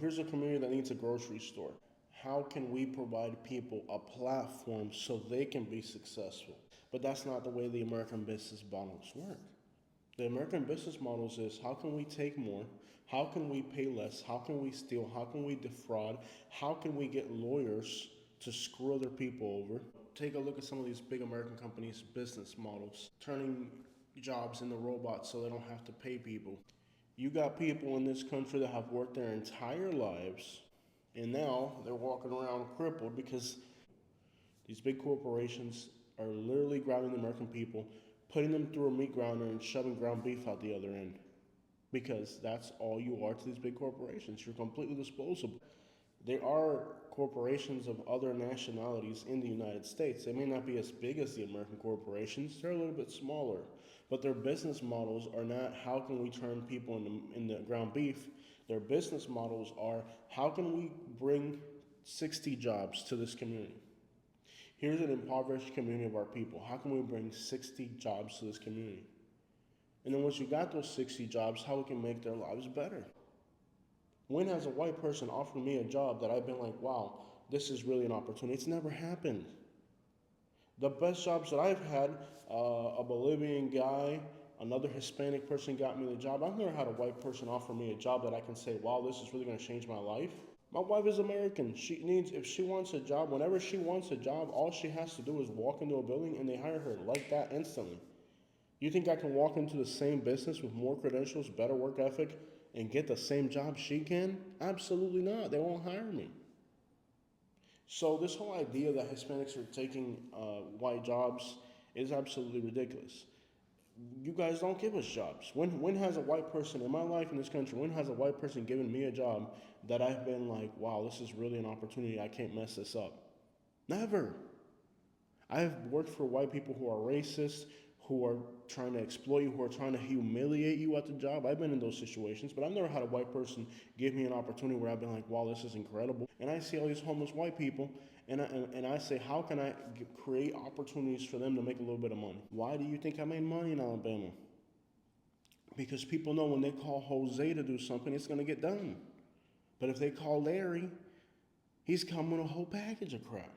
Here's a community that needs a grocery store. How can we provide people a platform so they can be successful? But that's not the way the American business models work. The American business models is how can we take more? How can we pay less? How can we steal? How can we defraud? How can we get lawyers to screw other people over? Take a look at some of these big American companies' business models, turning jobs into robots so they don't have to pay people. You got people in this country that have worked their entire lives and now they're walking around crippled because these big corporations are literally grabbing the American people, putting them through a meat grinder and shoving ground beef out the other end. Because that's all you are to these big corporations. You're completely disposable. There are corporations of other nationalities in the United States. They may not be as big as the American corporations, they're a little bit smaller. But their business models are not how can we turn people into ground beef. Their business models are how can we bring 60 jobs to this community. Here's an impoverished community of our people. How can we bring 60 jobs to this community? And then once you got those 60 jobs, how we can make their lives better. When has a white person offered me a job that I've been like, wow, this is really an opportunity? It's never happened. The best jobs that I've had, a Bolivian guy, another Hispanic person got me the job. I've never had a white person offer me a job that I can say, wow, this is really going to change my life. My wife is American. If she wants a job, whenever she wants a job, all she has to do is walk into a building and they hire her like that instantly. You think I can walk into the same business with more credentials, better work ethic, and get the same job she can? Absolutely not. They won't hire me. So this whole idea that Hispanics are taking white jobs is absolutely ridiculous. You guys don't give us jobs. When has a white person in my life in this country, when has a white person given me a job that I've been like, wow, this is really an opportunity, I can't mess this up? Never. I've worked for white people who are racist, who are trying to exploit you, who are trying to humiliate you at the job. I've been in those situations, but I've never had a white person give me an opportunity where I've been like, wow, this is incredible. And I see all these homeless white people, and I say, how can I create opportunities for them to make a little bit of money? Why do you think I made money in Alabama? Because people know when they call Jose to do something, it's going to get done. But if they call Larry, he's coming with a whole package of crap.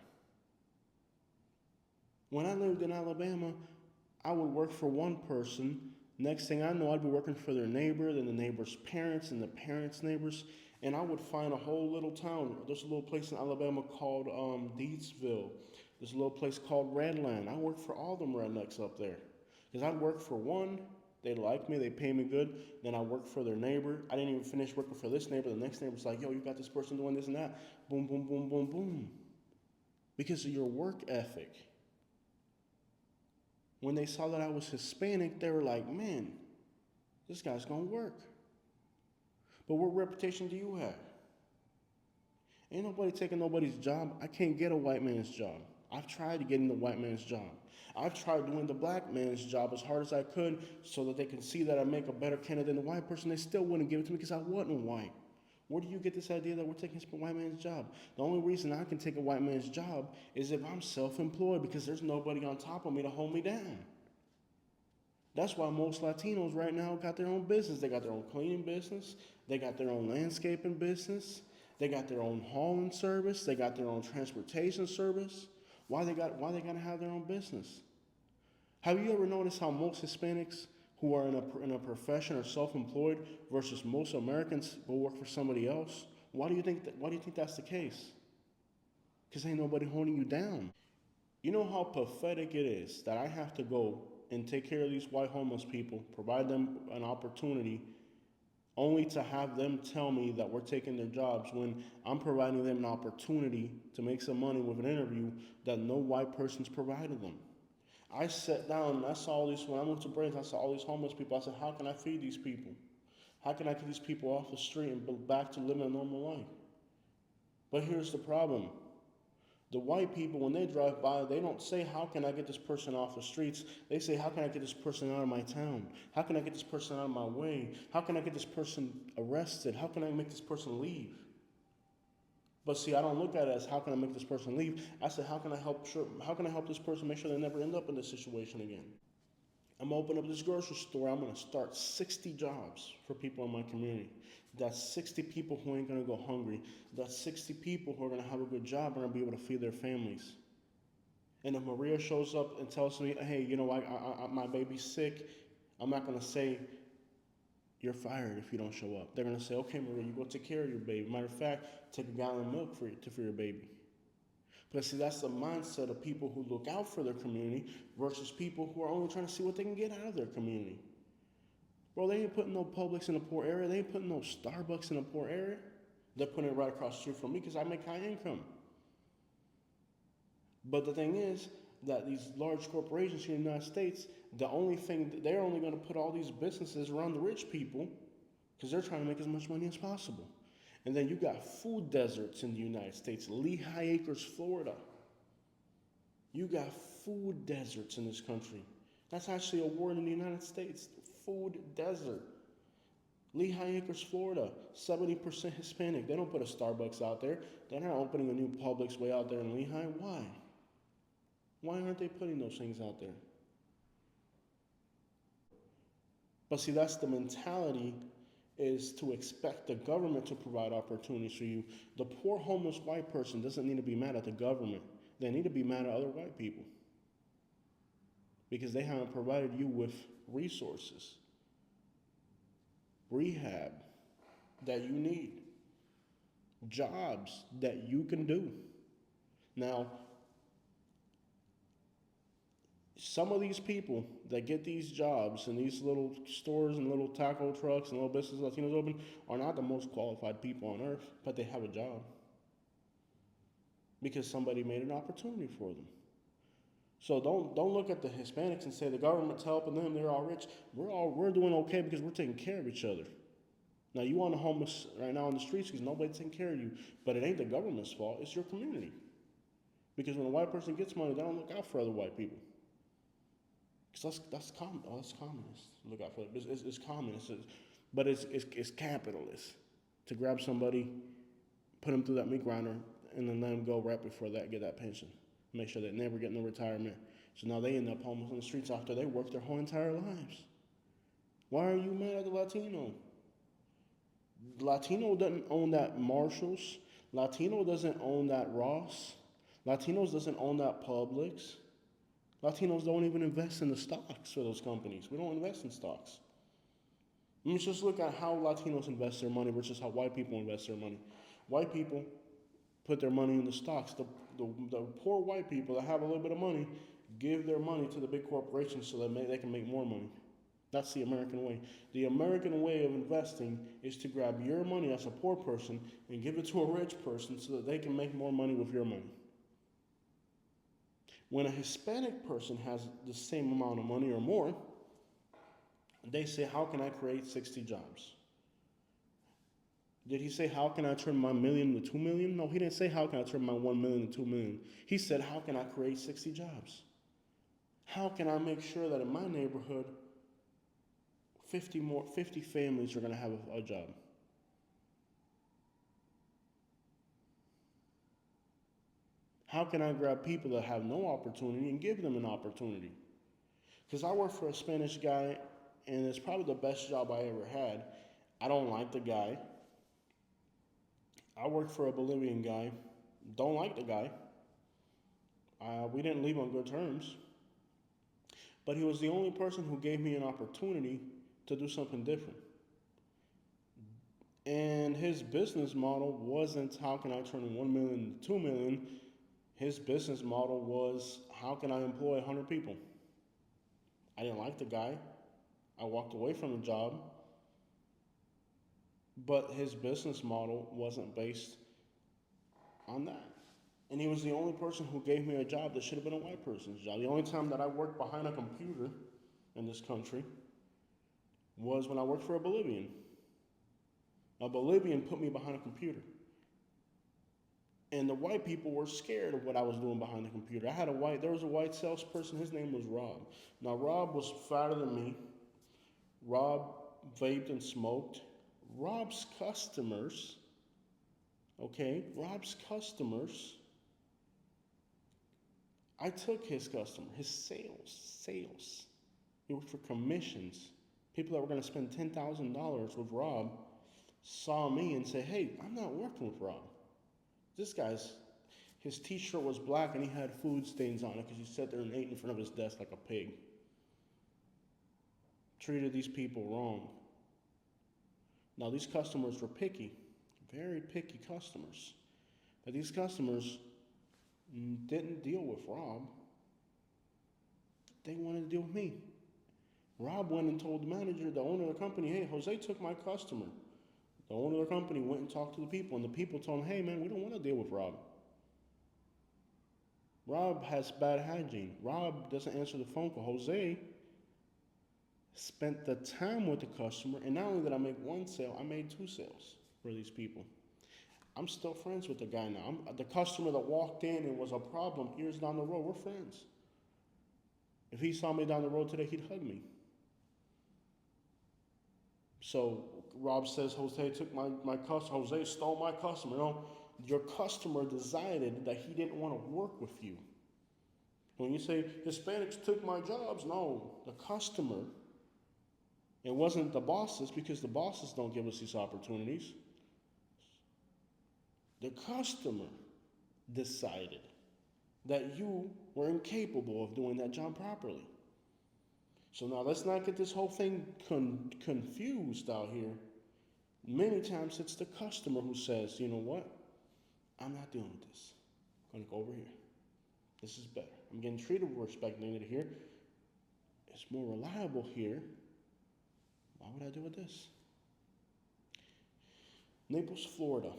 When I lived in Alabama, I would work for one person. Next thing I know, I'd be working for their neighbor, then the neighbor's parents, and the parents' neighbors. And I would find a whole little town. There's a little place in Alabama called Deedsville. There's a little place called Redland. I worked for all them rednecks up there. Because I'd work for one, they like me, they pay me good. Then I worked for their neighbor. I didn't even finish working for this neighbor. The next neighbor's like, yo, you got this person doing this and that. Boom, boom, boom, boom, boom. Because of your work ethic. When they saw that I was Hispanic, they were like, man, this guy's going to work. But what reputation do you have? Ain't nobody taking nobody's job. I can't get a white man's job. I've tried getting the white man's job. I've tried doing the black man's job as hard as I could so that they can see that I make a better candidate than the white person. They still wouldn't give it to me because I wasn't white. Where do you get this idea that we're taking a white man's job? The only reason I can take a white man's job is if I'm self-employed because there's nobody on top of me to hold me down. That's why most Latinos right now got their own business. They got their own cleaning business. They got their own landscaping business. They got their own hauling service. They got their own transportation service. Why they got to have their own business? Have you ever noticed how most Hispanics who are in a profession are self-employed versus most Americans go work for somebody else? Why do you think that's the case? Because ain't nobody holding you down. You know how pathetic it is that I have to go and take care of these white homeless people, provide them an opportunity, only to have them tell me that we're taking their jobs when I'm providing them an opportunity to make some money with an interview that no white person's provided them. I sat down and I saw all these, when I went to Brains, I saw all these homeless people. I said, how can I feed these people? How can I get these people off the street and back to living a normal life? But here's the problem. The white people, when they drive by, they don't say, how can I get this person off the streets? They say, how can I get this person out of my town? How can I get this person out of my way? How can I get this person arrested? How can I make this person leave? But see, I don't look at it as how can I make this person leave. I said, how can I help this person make sure they never end up in this situation again? I'm gonna open up this grocery store. I'm gonna start 60 jobs for people in my community. That's 60 people who ain't gonna go hungry. That's 60 people who are gonna have a good job and are gonna be able to feed their families. And if Maria shows up and tells me, hey, my baby's sick, I'm not gonna say you're fired if you don't show up. They're gonna say, okay, Maria, you go take care of your baby. Matter of fact, take a gallon of milk for your baby. But see, that's the mindset of people who look out for their community versus people who are only trying to see what they can get out of their community. Bro, they ain't putting no Publix in a poor area. They ain't putting no Starbucks in a poor area. They're putting it right across the street from me because I make high income. But the thing is that these large corporations here in the United States, the only thing, they're only going to put all these businesses around the rich people because they're trying to make as much money as possible. And then you got food deserts in the United States. Lehigh Acres, Florida. You got food deserts in this country. That's actually a word in the United States. Food desert. Lehigh Acres, Florida. 70% Hispanic. They don't put a Starbucks out there. They're not opening a new Publix way out there in Lehigh. Why? Why aren't they putting those things out there? But see, that's the mentality, is to expect the government to provide opportunities for you. The poor homeless white person doesn't need to be mad at the government. They need to be mad at other white people because they haven't provided you with resources, rehab that you need, jobs that you can do. Now, some of these people that get these jobs in these little stores and little taco trucks and little businesses Latinos open are not the most qualified people on earth, but they have a job because somebody made an opportunity for them. So don't look at the Hispanics and say the government's helping them, they're all rich. We're doing okay because we're taking care of each other. Now you want the homeless right now on the streets because nobody's taking care of you, but it ain't the government's fault, it's your community. Because when a white person gets money, they don't look out for other white people. Because that's communist. Look out for it. It's communist, but it's capitalist to grab somebody, put them through that meat grinder, and then let them go right before that, get that pension. Make sure they never get no retirement. So now they end up homeless on the streets after they worked their whole entire lives. Why are you mad at the Latino? Latino doesn't own that Marshalls. Latino doesn't own that Ross. Latinos doesn't own that Publix. Latinos don't even invest in the stocks for those companies. We don't invest in stocks. Let's just look at how Latinos invest their money versus how white people invest their money. White people put their money in the stocks. The poor white people that have a little bit of money give their money to the big corporations so that they can make more money. That's the American way. The American way of investing is to grab your money as a poor person and give it to a rich person so that they can make more money with your money. When a Hispanic person has the same amount of money or more, they say, how can I create 60 jobs? Did he say, how can I turn my million to 2 million? No, he didn't say, how can I turn my 1 million to 2 million? He said, how can I create 60 jobs? How can I make sure that in my neighborhood, 50 families are going to have a job? How can I grab people that have no opportunity and give them an opportunity? Because I work for a Spanish guy, and it's probably the best job I ever had. I don't like the guy. I work for a Bolivian guy. Don't like the guy. We didn't leave on good terms. But he was the only person who gave me an opportunity to do something different. And his business model wasn't, how can I turn 1 million to 2 million? His business model was, how can I employ 100 people? I didn't like the guy. I walked away from the job. But his business model wasn't based on that. And he was the only person who gave me a job that should have been a white person's job. The only time that I worked behind a computer in this country was when I worked for a Bolivian. A Bolivian put me behind a computer. And the white people were scared of what I was doing behind the computer. There was a white salesperson, his name was Rob. Now, Rob was fatter than me. Rob vaped and smoked. Rob's customers, I took his sales. He worked for commissions. People that were going to spend $10,000 with Rob saw me and said, hey, I'm not working with Rob. This guy's, his t-shirt was black and he had food stains on it because he sat there and ate in front of his desk like a pig. Treated these people wrong. Now, these customers were picky, very picky customers. But these customers didn't deal with Rob. They wanted to deal with me. Rob went and told the manager, the owner of the company, hey, Jose took my customer. The owner of the company went and talked to the people, and the people told him, hey, man, we don't want to deal with Rob. Rob has bad hygiene. Rob doesn't answer the phone call. Jose spent the time with the customer, and not only did I make one sale, I made two sales for these people. I'm still friends with the guy now. The customer that walked in and was a problem years down the road, we're friends. If he saw me down the road today, he'd hug me. So Rob says, Jose took my customer. Jose stole my customer. No, your customer decided that he didn't want to work with you. When you say Hispanics took my jobs, no, the customer. It wasn't the bosses, because the bosses don't give us these opportunities. The customer decided that you were incapable of doing that job properly. So now let's not get this whole thing confused out here. Many times it's the customer who says, you know what? I'm not dealing with this. I'm going to go over here. This is better. I'm getting treated with respect here. It's more reliable here. Why would I deal with this? Naples, Florida,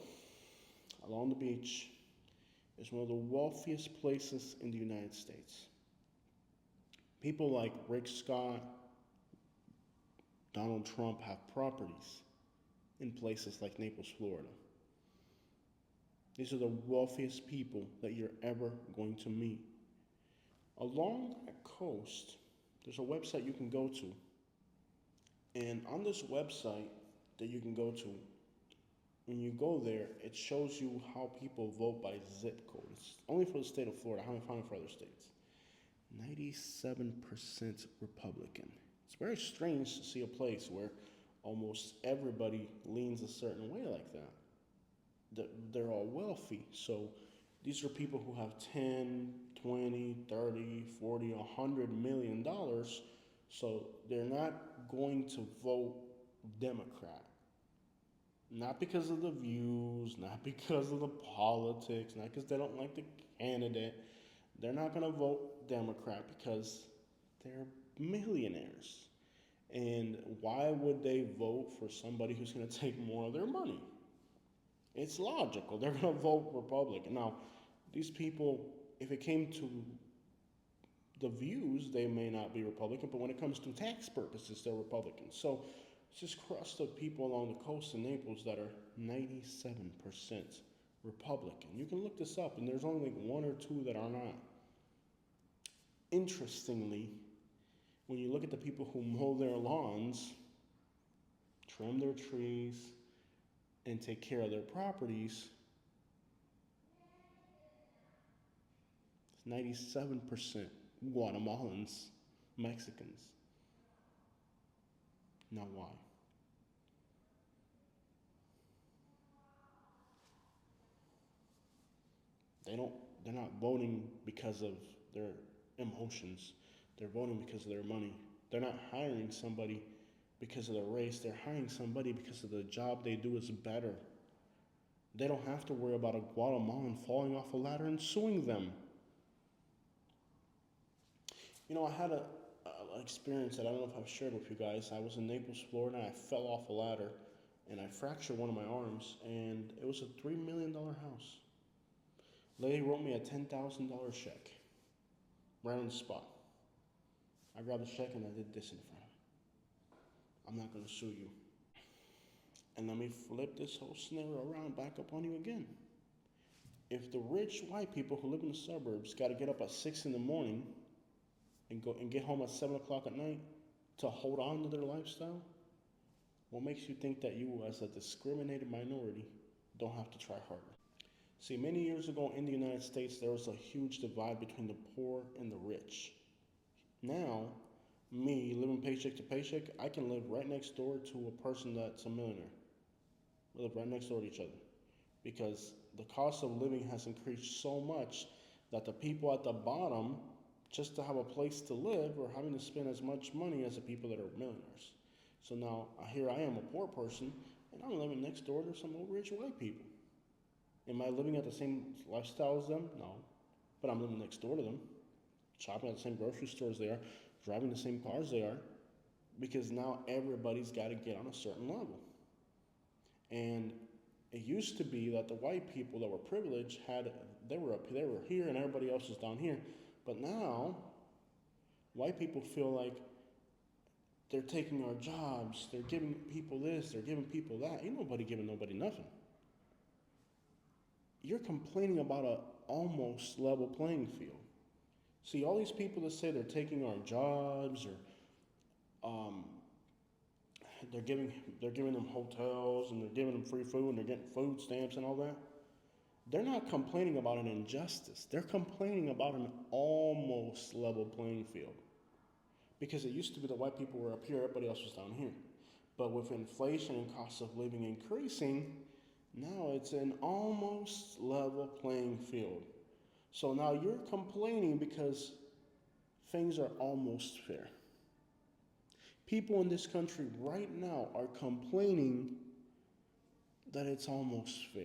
along the beach, is one of the wealthiest places in the United States. People like Rick Scott, Donald Trump have properties in places like Naples, Florida. These are the wealthiest people that you're ever going to meet. Along that coast, there's a website you can go to. And on this website that you can go to, when you go there, it shows you how people vote by zip code. It's only for the state of Florida. I haven't found it for other states. 97% Republican. It's very strange to see a place where almost everybody leans a certain way like that. They're all wealthy. So these are people who have 10, 20, 30, 40, $100 million. So they're not going to vote Democrat. Not because of the views, not because of the politics, not because they don't like the candidate. They're not going to vote Democrat because they're millionaires. And why would they vote for somebody who's going to take more of their money? It's logical. They're going to vote Republican. Now, these people, if it came to the views, they may not be Republican, but when it comes to tax purposes, they're Republican. So it's this crust of people along the coast in Naples that are 97% Republican. You can look this up, and there's only like one or two that are not. Interestingly, when you look at the people who mow their lawns, trim their trees, and take care of their properties, it's 97% Guatemalans, Mexicans. Now why? They're not voting because of their emotions. They're voting because of their money. They're not hiring somebody because of their race. They're hiring somebody because of the job they do is better. They don't have to worry about a Guatemalan falling off a ladder and suing them. You know, I had an experience that I don't know if I've shared with you guys. I was in Naples, Florida, and I fell off a ladder, and I fractured one of my arms, and it was a $3 million house. Lady wrote me a $10,000 check right on the spot. I grabbed the check and I did this in front of it. I'm not going to sue you. And let me flip this whole scenario around back up on you again. If the rich white people who live in the suburbs got to get up at 6 in the morning and go and get home at 7 o'clock at night to hold on to their lifestyle, what makes you think that you, as a discriminated minority, don't have to try harder? See, many years ago in the United States, there was a huge divide between the poor and the rich. Now, Me living paycheck to paycheck, I can live right next door to a person that's a millionaire. We live right next door to each other because the cost of living has increased so much that the people at the bottom, just to have a place to live, are having to spend as much money as the people that are millionaires. So now here I am, a poor person, and I'm living next door to some old rich white people. Am I living at the same lifestyle as them? No, but I'm living next door to them, shopping at the same grocery stores they are, driving the same cars they are, because now everybody's got to get on a certain level. And it used to be that the white people that were privileged had they were here and everybody else was down here. But now white people feel like they're taking our jobs, they're giving people this, they're giving people that. Ain't nobody giving nobody nothing. You're complaining about a almost level playing field. See, all these people that say they're taking our jobs or they're giving them hotels and they're giving them free food and they're getting food stamps and all that. They're not complaining about an injustice. They're complaining about an almost level playing field. Because it used to be the white people were up here, everybody else was down here. But with inflation and cost of living increasing, now it's an almost level playing field. So now you're complaining because things are almost fair. People in this country right now are complaining that it's almost fair.